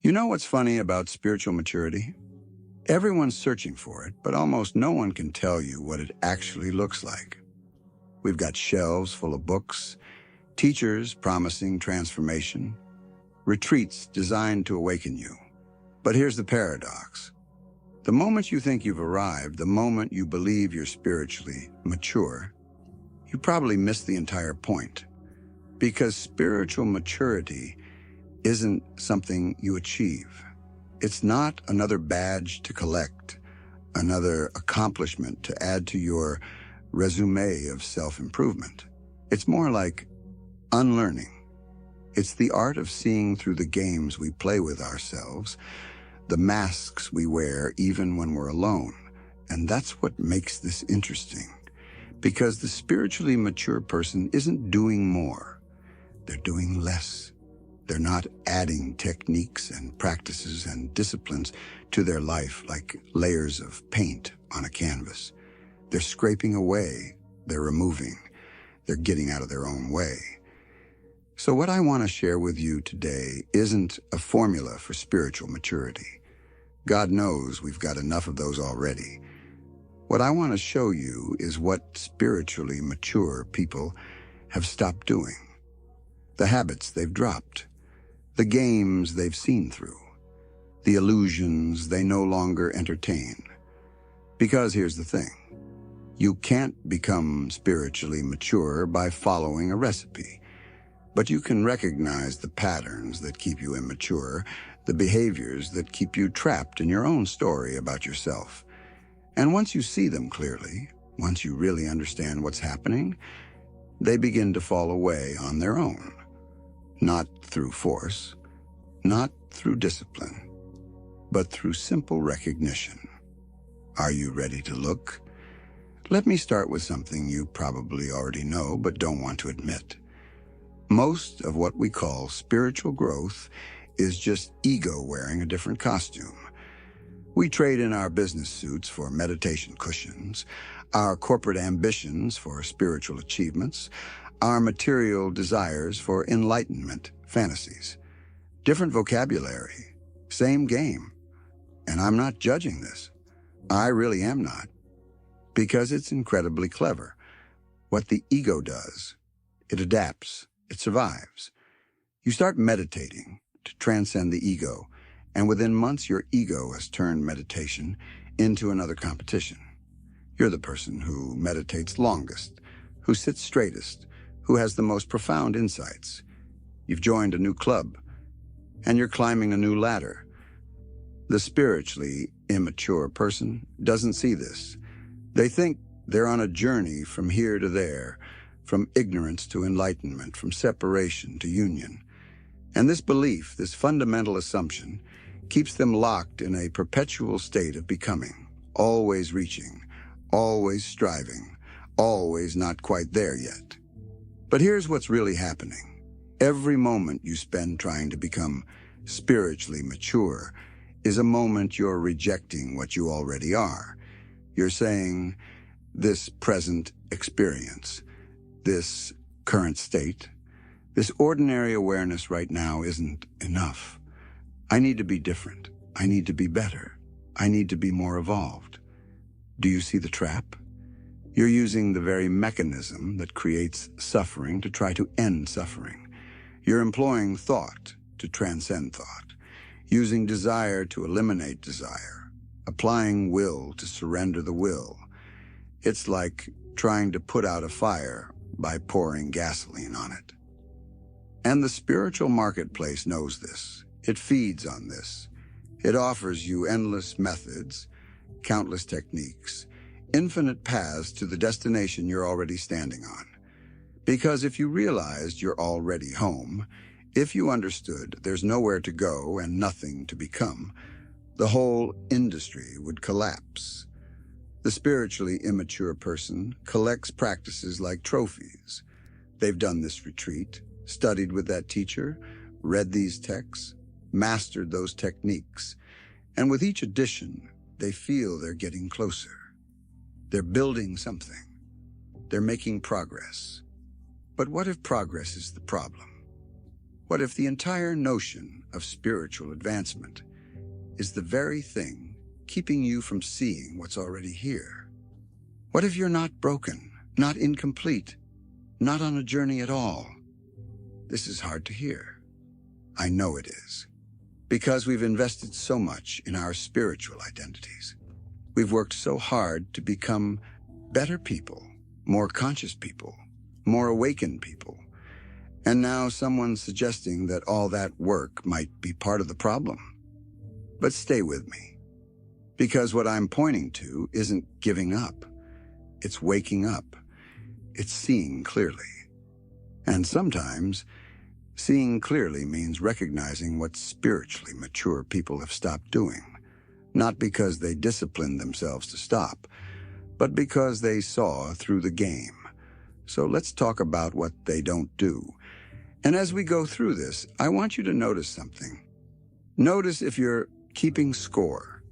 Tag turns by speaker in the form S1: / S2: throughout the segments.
S1: You know what's funny about spiritual maturity? Everyone's searching for it, but almost no one can tell you what it actually looks like. We've got shelves full of books, teachers promising transformation, retreats designed to awaken you. But here's the paradox. The moment you think you've arrived, the moment you believe you're spiritually mature, you probably miss the entire point. Because spiritual maturity isn't something you achieve. It's not another badge to collect, another accomplishment to add to your resume of self-improvement. It's more like unlearning. It's the art of seeing through the games we play with ourselves, the masks we wear even when we're alone. And that's what makes this interesting. Because the spiritually mature person isn't doing more. They're doing less. They're not adding techniques and practices and disciplines to their life like layers of paint on a canvas. They're scraping away, they're removing, they're getting out of their own way. So what I want to share with you today isn't a formula for spiritual maturity. God knows we've got enough of those already. What I want to show you is what spiritually mature people have stopped doing. The habits they've dropped, the games they've seen through, the illusions they no longer entertain. Because here's the thing, you can't become spiritually mature by following a recipe, but you can recognize the patterns that keep you immature, the behaviors that keep you trapped in your own story about yourself. And once you see them clearly, once you really understand what's happening, they begin to fall away on their own. Not through force, not through discipline, but through simple recognition. Are you ready to look? Let me start with something you probably already know but don't want to admit. Most of what we call spiritual growth is just ego wearing a different costume. We trade in our business suits for meditation cushions, our corporate ambitions for spiritual achievements, our material desires for enlightenment fantasies. Different vocabulary, same game. And I'm not judging this. I really am not. Because it's incredibly clever. What the ego does, it adapts, it survives. You start meditating to transcend the ego, and within months your ego has turned meditation into another competition. You're the person who meditates longest, who sits straightest, who has the most profound insights. You've joined a new club, and you're climbing a new ladder. The spiritually immature person doesn't see this. They think they're on a journey from here to there, from ignorance to enlightenment, from separation to union. And this belief, this fundamental assumption, keeps them locked in a perpetual state of becoming, always reaching, always striving, always not quite there yet. But here's what's really happening. Every moment you spend trying to become spiritually mature is a moment you're rejecting what you already are. You're saying, this present experience, this current state, this ordinary awareness right now isn't enough. I need to be different. I need to be better. I need to be more evolved. Do you see the trap? You're using the very mechanism that creates suffering to try to end suffering. You're employing thought to transcend thought, using desire to eliminate desire, applying will to surrender the will. It's like trying to put out a fire by pouring gasoline on it. And the spiritual marketplace knows this. It feeds on this. It offers you endless methods, countless techniques, infinite paths to the destination you're already standing on. Because if you realized you're already home, if you understood there's nowhere to go and nothing to become, the whole industry would collapse. The spiritually immature person collects practices like trophies. They've done this retreat, studied with that teacher, read these texts, mastered those techniques, and with each edition, they feel they're getting closer. They're building something. They're making progress. But what if progress is the problem? What if the entire notion of spiritual advancement is the very thing keeping you from seeing what's already here? What if you're not broken, not incomplete, not on a journey at all? This is hard to hear. I know it is. Because we've invested so much in our spiritual identities. We've worked so hard to become better people, more conscious people, more awakened people. And now someone's suggesting that all that work might be part of the problem. But stay with me. Because what I'm pointing to isn't giving up. It's waking up. It's seeing clearly. And sometimes, seeing clearly means recognizing what spiritually mature people have stopped doing. Not because they disciplined themselves to stop, but because they saw through the game. So let's talk about what they don't do. And as we go through this, I want you to notice something. Notice if you're keeping score.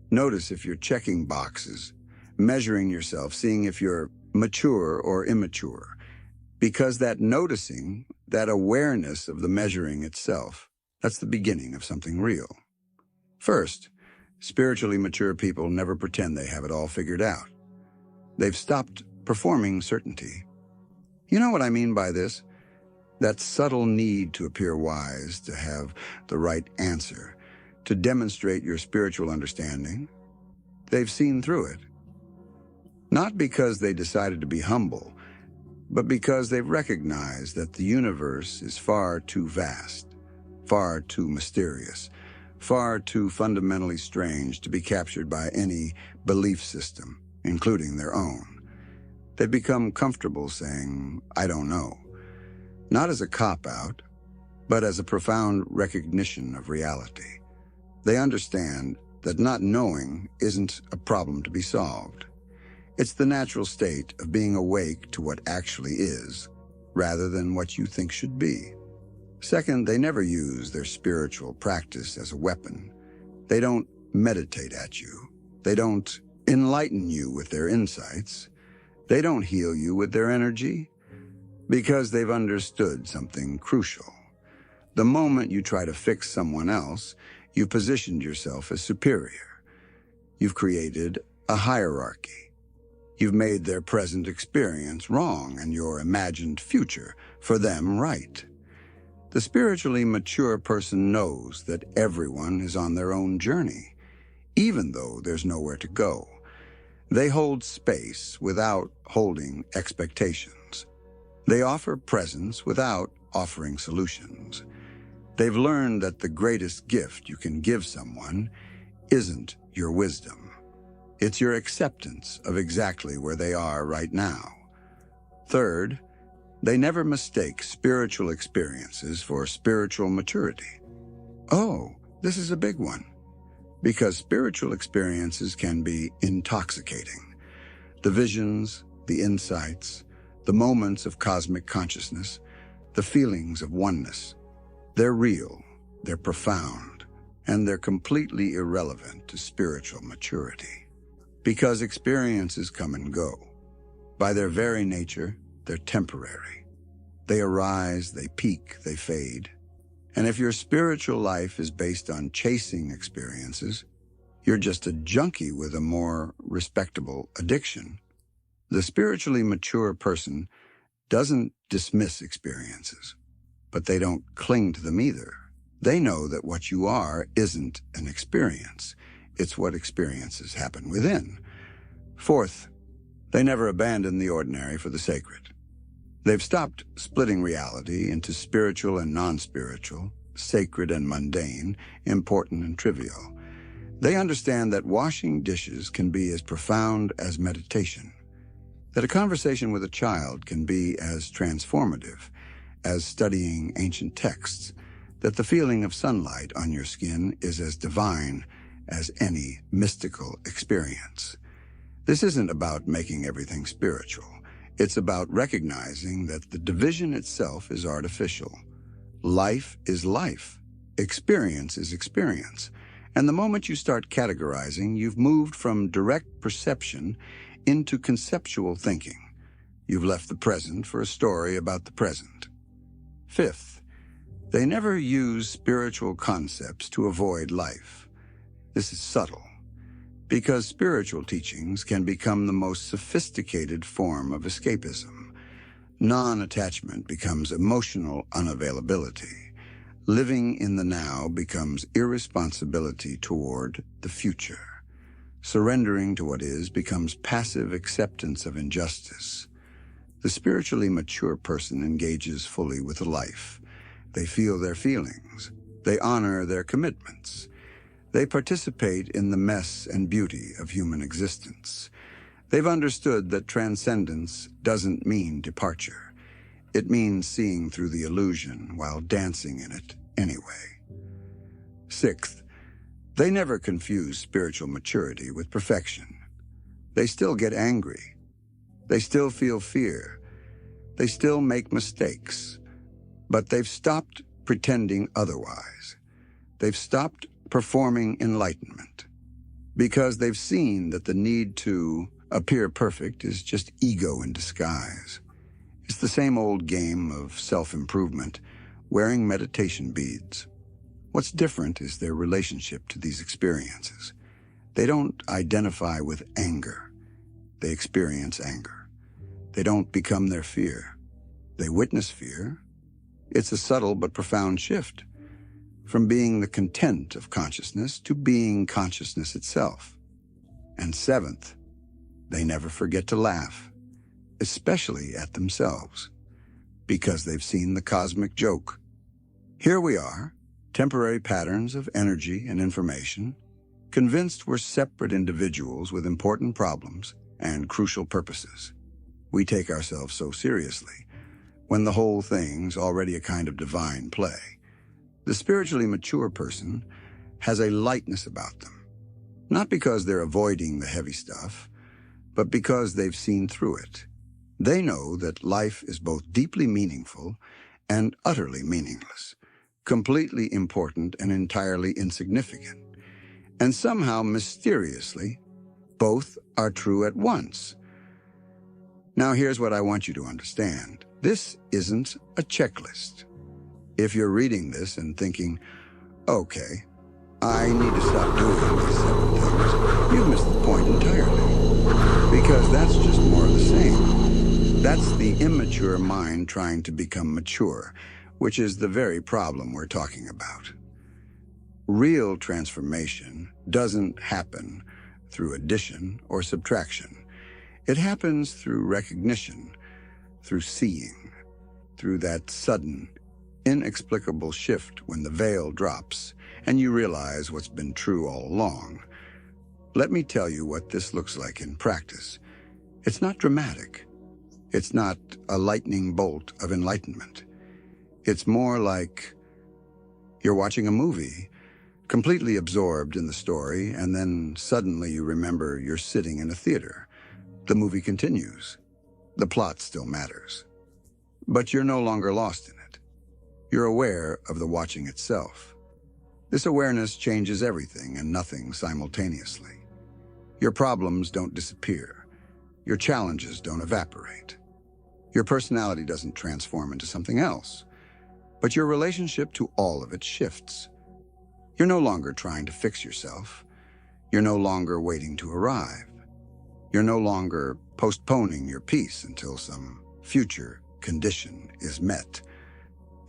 S1: Notice if you're checking boxes, measuring yourself, seeing if you're mature or immature. Because that noticing, that awareness of the measuring itself, that's the beginning of something real. First, spiritually mature people never pretend they have it all figured out. They've stopped performing certainty. You know what I mean by this? That subtle need to appear wise, to have the right answer, to demonstrate your spiritual understanding. They've seen through it. Not because they decided to be humble, but because they've recognized that the universe is far too vast, far too mysterious, far too fundamentally strange to be captured by any belief system, including their own. They've become comfortable saying, "I don't know." Not as a cop-out, but as a profound recognition of reality. They understand that not knowing isn't a problem to be solved. It's the natural state of being awake to what actually is, rather than what you think should be. Second, they never use their spiritual practice as a weapon. They don't meditate at you. They don't enlighten you with their insights. They don't heal you with their energy. Because they've understood something crucial. The moment you try to fix someone else, you've positioned yourself as superior. You've created a hierarchy. You've made their present experience wrong and your imagined future for them right. The spiritually mature person knows that everyone is on their own journey, even though there's nowhere to go. They hold space without holding expectations. They offer presence without offering solutions. They've learned that the greatest gift you can give someone isn't your wisdom. It's your acceptance of exactly where they are right now. Third, they never mistake spiritual experiences for spiritual maturity. Oh, this is a big one. Because spiritual experiences can be intoxicating. The visions, the insights, the moments of cosmic consciousness, the feelings of oneness. They're real, they're profound, and they're completely irrelevant to spiritual maturity. Because experiences come and go. By their very nature, they're temporary. They arise, they peak, they fade. And if your spiritual life is based on chasing experiences, you're just a junkie with a more respectable addiction. The spiritually mature person doesn't dismiss experiences, but they don't cling to them either. They know that what you are isn't an experience. It's what experiences happen within. Fourth, they never abandon the ordinary for the sacred. They've stopped splitting reality into spiritual and non-spiritual, sacred and mundane, important and trivial. They understand that washing dishes can be as profound as meditation. That a conversation with a child can be as transformative as studying ancient texts, that the feeling of sunlight on your skin is as divine as any mystical experience. This isn't about making everything spiritual. It's about recognizing that the division itself is artificial. Life is life. Experience is experience. And the moment you start categorizing, you've moved from direct perception into conceptual thinking. You've left the present for a story about the present. Fifth, They never use spiritual concepts to avoid life. This is subtle, because spiritual teachings can become the most sophisticated form of escapism. Non-attachment becomes emotional unavailability. Living in the now becomes irresponsibility toward the future. Surrendering to what is becomes passive acceptance of injustice. The spiritually mature person engages fully with life. They feel their feelings. They honor their commitments. They participate in the mess and beauty of human existence. They've understood that transcendence doesn't mean departure. It means seeing through the illusion while dancing in it anyway. Sixth, they never confuse spiritual maturity with perfection. They still get angry. They still feel fear. They still make mistakes. But they've stopped pretending otherwise. They've stopped performing enlightenment, because they've seen that the need to appear perfect is just ego in disguise. It's the same old game of self-improvement, wearing meditation beads. What's different is their relationship to these experiences. They don't identify with anger. They experience anger. They don't become their fear. They witness fear. It's a subtle but profound shift, from being the content of consciousness to being consciousness itself. And seventh, they never forget to laugh, especially at themselves, because they've seen the cosmic joke. Here we are, temporary patterns of energy and information, convinced we're separate individuals with important problems and crucial purposes. We take ourselves so seriously, when the whole thing's already a kind of divine play. The spiritually mature person has a lightness about them, not because they're avoiding the heavy stuff, but because they've seen through it. They know that life is both deeply meaningful and utterly meaningless, completely important and entirely insignificant. And somehow, mysteriously, both are true at once. Now, here's what I want you to understand. This isn't a checklist. If you're reading this and thinking, okay, I need to stop doing these 7 things, you've missed the point entirely. Because that's just more of the same. That's the immature mind trying to become mature, which is the very problem we're talking about. Real transformation doesn't happen through addition or subtraction. It happens through recognition, through seeing, through that sudden, inexplicable shift when the veil drops and you realize what's been true all along. Let me tell you what this looks like in practice. It's not dramatic. It's not a lightning bolt of enlightenment. It's more like you're watching a movie, completely absorbed in the story, and then suddenly you remember you're sitting in a theater. The movie continues. The plot still matters. But you're no longer lost in it. You're aware of the watching itself. This awareness changes everything and nothing simultaneously. Your problems don't disappear. Your challenges don't evaporate. Your personality doesn't transform into something else. But your relationship to all of it shifts. You're no longer trying to fix yourself. You're no longer waiting to arrive. You're no longer postponing your peace until some future condition is met.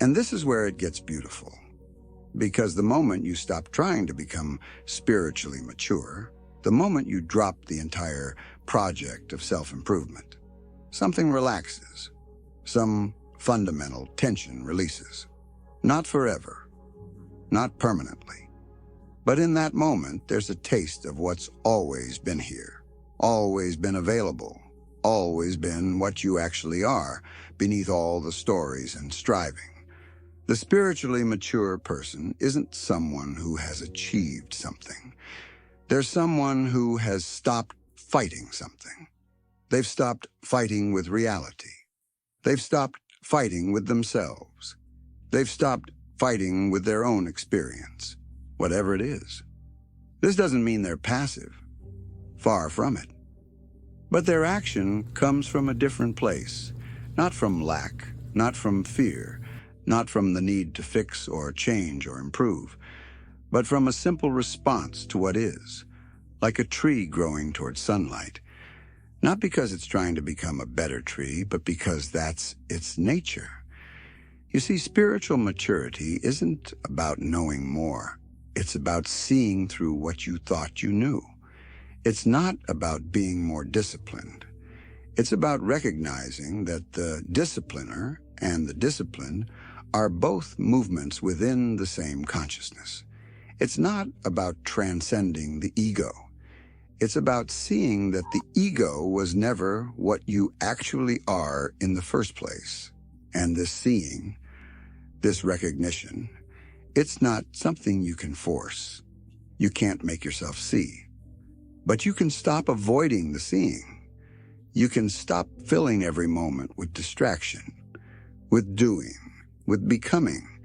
S1: And this is where it gets beautiful. Because the moment you stop trying to become spiritually mature, the moment you drop the entire project of self-improvement, something relaxes. Some fundamental tension releases. Not forever, not permanently. But in that moment, there's a taste of what's always been here, always been available, always been what you actually are, beneath all the stories and striving. The spiritually mature person isn't someone who has achieved something. They're someone who has stopped fighting something. They've stopped fighting with reality. They've stopped fighting with themselves. They've stopped fighting with their own experience, whatever it is. This doesn't mean they're passive. Far from it. But their action comes from a different place, not from lack, not from fear, not from the need to fix or change or improve, but from a simple response to what is, like a tree growing towards sunlight. Not because it's trying to become a better tree, but because that's its nature. You see, spiritual maturity isn't about knowing more. It's about seeing through what you thought you knew. It's not about being more disciplined. It's about recognizing that the discipliner and the discipline are both movements within the same consciousness. It's not about transcending the ego. It's about seeing that the ego was never what you actually are in the first place. And this seeing, this recognition, it's not something you can force. You can't make yourself see. But you can stop avoiding the seeing. You can stop filling every moment with distraction, with doing, with becoming.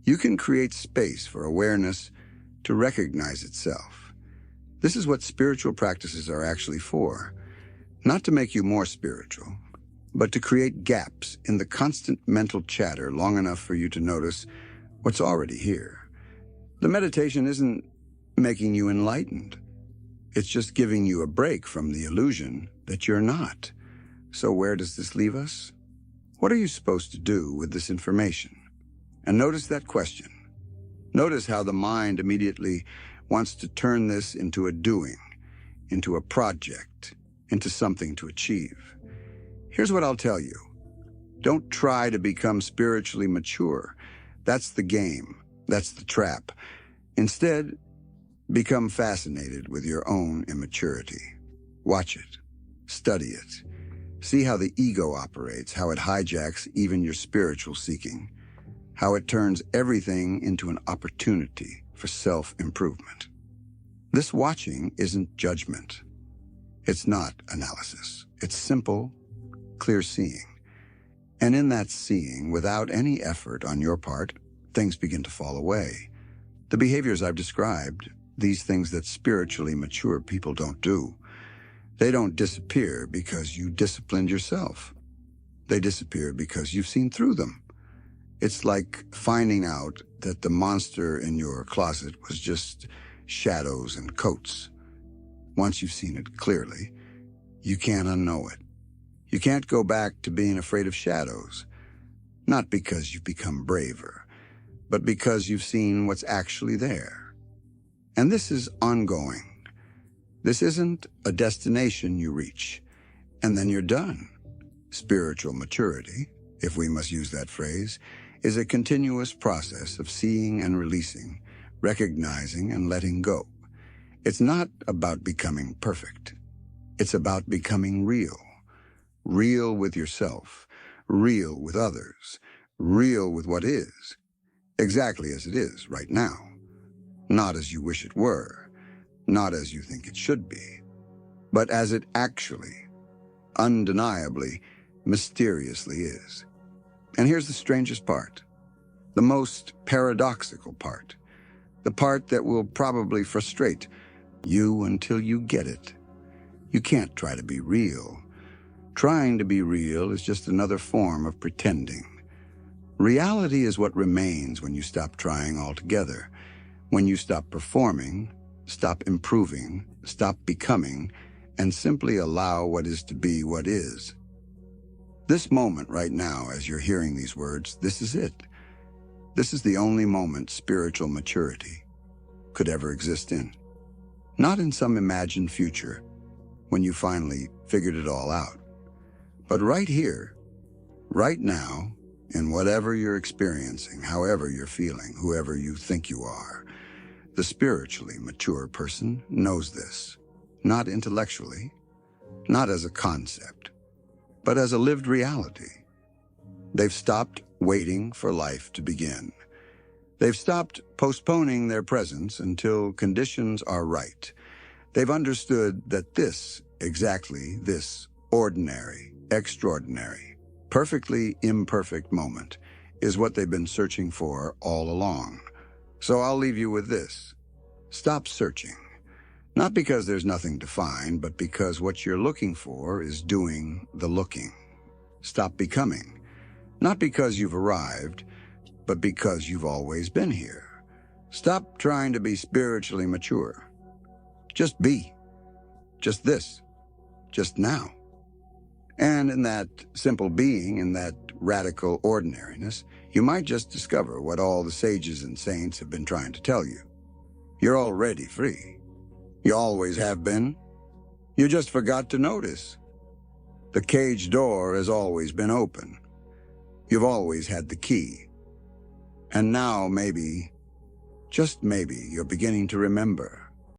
S1: You can create space for awareness to recognize itself. This is what spiritual practices are actually for. Not to make you more spiritual, but to create gaps in the constant mental chatter long enough for you to notice what's already here. The meditation isn't making you enlightened. It's just giving you a break from the illusion that you're not. So where does this leave us? What are you supposed to do with this information? And notice that question. Notice how the mind immediately wants to turn this into a doing, into a project, into something to achieve. Here's what I'll tell you. Don't try to become spiritually mature. That's the game. That's the trap. Instead, become fascinated with your own immaturity. Watch it. Study it. See how the ego operates, how it hijacks even your spiritual seeking, how it turns everything into an opportunity for self-improvement. This watching isn't judgment. It's not analysis. It's simple, clear seeing. And in that seeing, without any effort on your part, things begin to fall away. The behaviors I've described, these things that spiritually mature people don't do, they don't disappear because you disciplined yourself. They disappear because you've seen through them. It's like finding out that the monster in your closet was just shadows and coats. Once you've seen it clearly, you can't unknow it. You can't go back to being afraid of shadows, not because you've become braver, but because you've seen what's actually there. And this is ongoing. This isn't a destination you reach, and then you're done. Spiritual maturity, if we must use that phrase, is a continuous process of seeing and releasing, recognizing and letting go. It's not about becoming perfect. It's about becoming real. Real with yourself, real with others, real with what is, exactly as it is right now. Not as you wish it were, not as you think it should be, but as it actually, undeniably, mysteriously is. And here's the strangest part, the most paradoxical part, the part that will probably frustrate you until you get it. You can't try to be real. Trying to be real is just another form of pretending. Reality is what remains when you stop trying altogether, when you stop performing, stop improving, stop becoming, and simply allow what is to be what is. This moment right now, as you're hearing these words, this is it. This is the only moment spiritual maturity could ever exist in. Not in some imagined future, when you finally figured it all out, but right here, right now, in whatever you're experiencing, however you're feeling, whoever you think you are. The spiritually mature person knows this, not intellectually, not as a concept, but as a lived reality. They've stopped waiting for life to begin. They've stopped postponing their presence until conditions are right. They've understood that this, exactly this ordinary, extraordinary, perfectly imperfect moment is what they've been searching for all along. So I'll leave you with this. Stop searching. Not because there's nothing to find, but because what you're looking for is doing the looking. Stop becoming. Not because you've arrived, but because you've always been here. Stop trying to be spiritually mature. Just be. Just this. Just now. And in that simple being, in that radical ordinariness, you might just discover what all the sages and saints have been trying to tell you. You're already free. You always have been. You just forgot to notice. The cage door has always been open. You've always had the key. And now maybe, just maybe, you're beginning to remember.